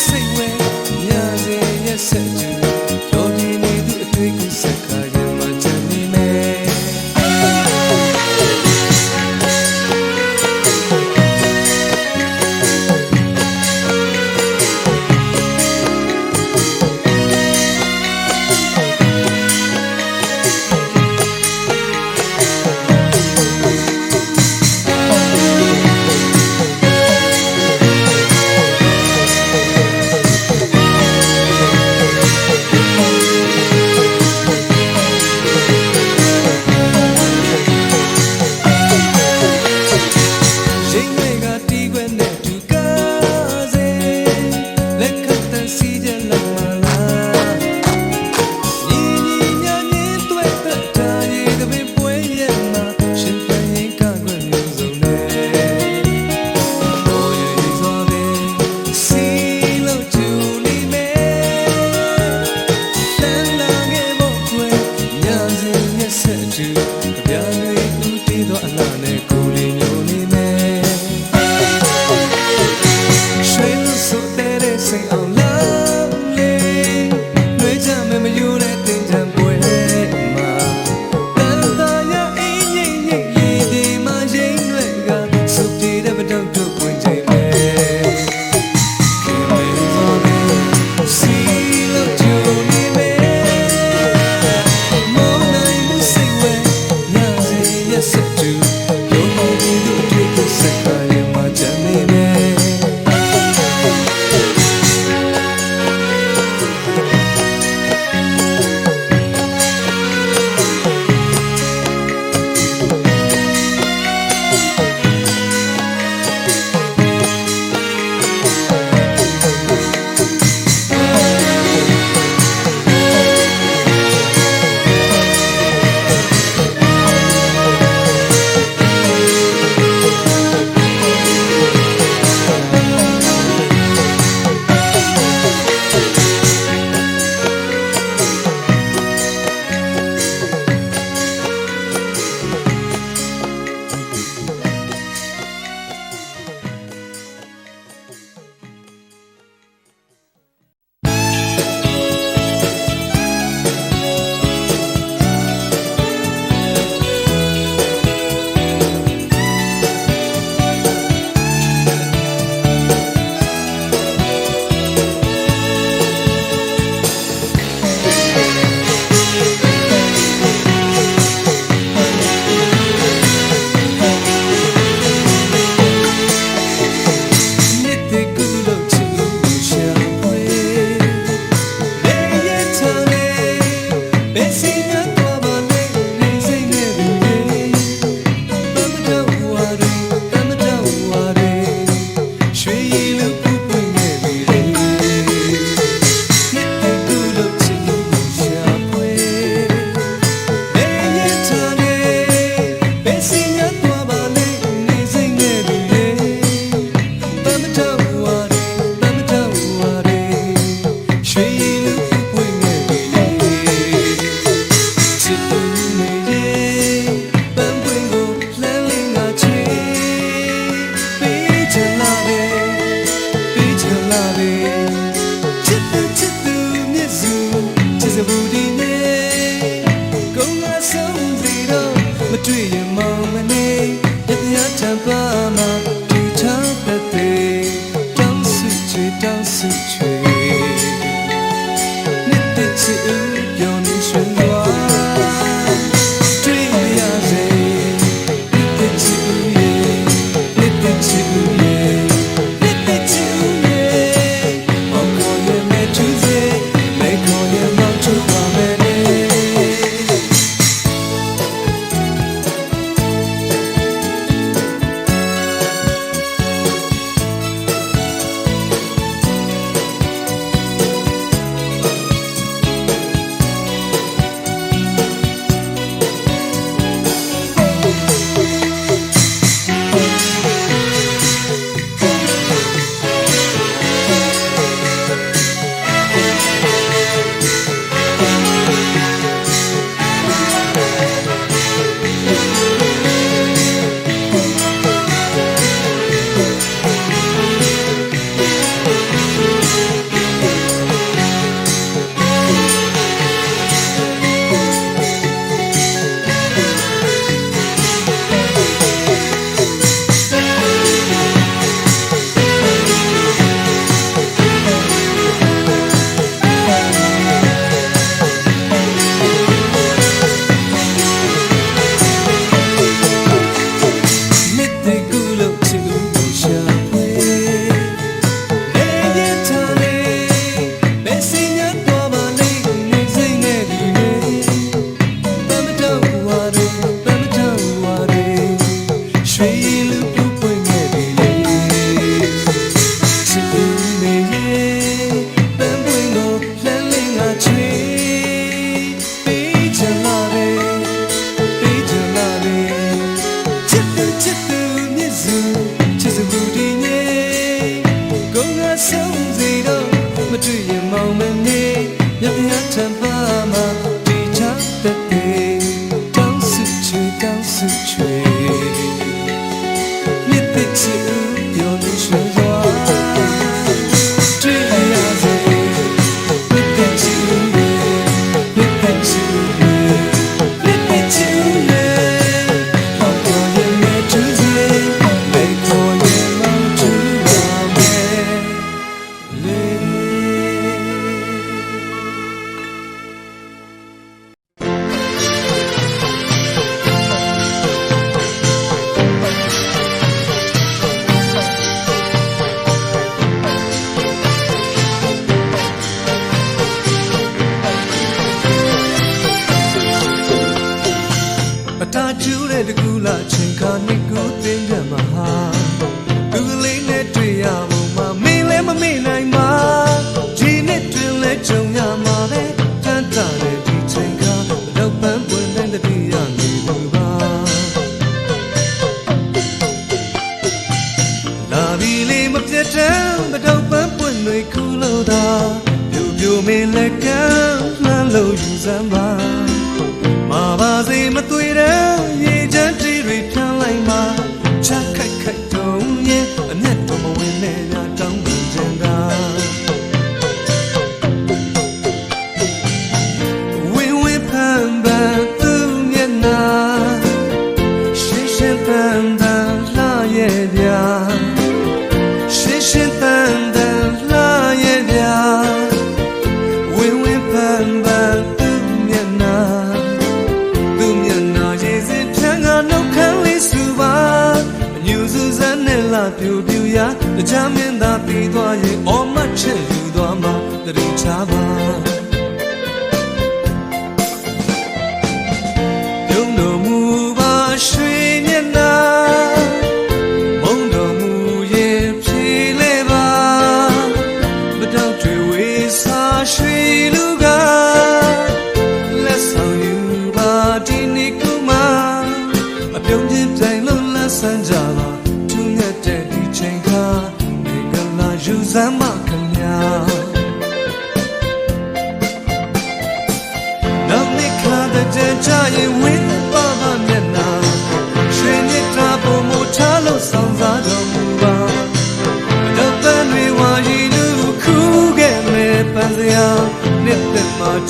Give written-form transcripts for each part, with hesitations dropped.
See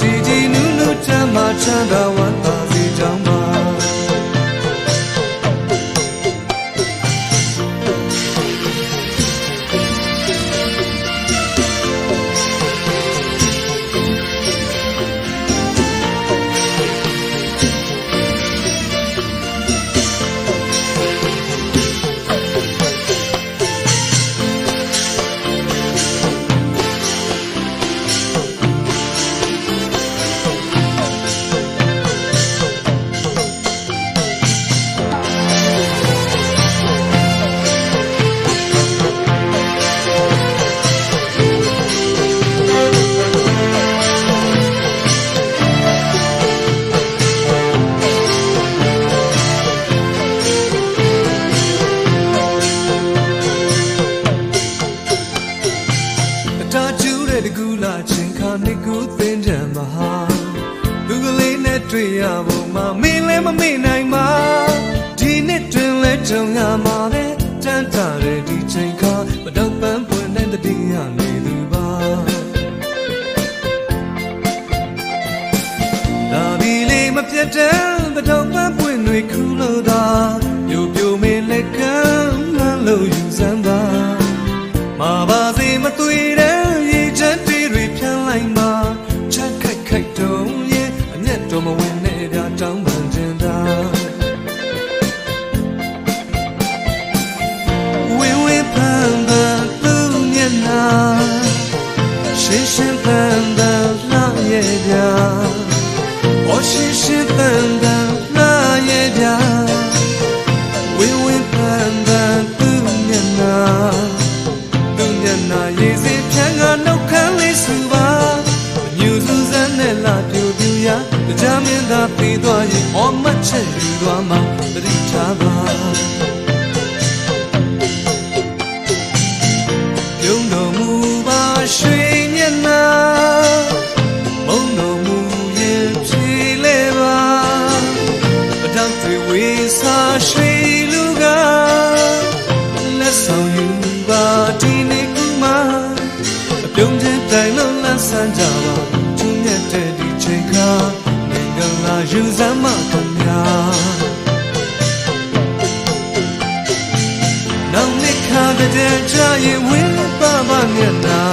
Gigi Nunu Chama Chanda Wata Zijama တဲ့တကူလာချင်းခါနှစ်ကူသင်ကြမှာသူကလေးနဲ့တွေ့ရဖို့မှမင်းလည်းမမေ့နိုင်ပါဒီနှစ်တွင်လဲကြုံရမှာပဲတန်တာတဲ့ဒီချိန်ခါမတော့ပန်းပွင့်တဲ့တည်းရနေသူပါလာပြီလေမပြတ်တဲ့မတော့ပန်းပွင့်တွေခူးလို့သာပြိုပြိုမင်းလက်ကမ်းလမ်းလို့ယူစမ်းပါမာပါစေမသွေတဲ့ရေချမ်းတွေဖြန်းလိုက်မှာချက်ခိုက်ခိုက်တုံးရဲ့အမျက်တော်မဝင်နဲ့ပြတောင်းပန်ခြင်းသာဝင်းဝင်းပန်းပန်းသူ့မျက်နှာရှင်းရှင်းပန်းပန်းလှရဲ့ပြအော်ရှင်းရှင်းပန်းပန်းလှရဲ့ပြဝင်းဝင်းပန်းပန်းသူ့မျက်နှာနာရေစီဖြန်းကနှုတ်ခမ်းလေးစုပါညူစူးစမ်းနဲ့လာပြူပြူရကြားမင်းသာပြေးသွားရင်အော်မတ်ချက်ယူသွားမှာတတိထားပါပြုံးတော်မူပါရွှေမျက်နှာမုံတော်မူရင်ဖြေလဲပါပတောက်တွေဝေးစားရွှေလူကလက်ဆောင်ယူပါဒီနေ့ပြုံးတဲ့တိုင်လုံးလန်းဆန်းကြပါသူမြတ်တဲ့ဒီချိန်ခါနိုင်ငံလာယူစမ်းမခင်ဗျာနောင်နှစ်ခါတဲ့ကြာရင်ဝင်းပါပါမျက်နှာ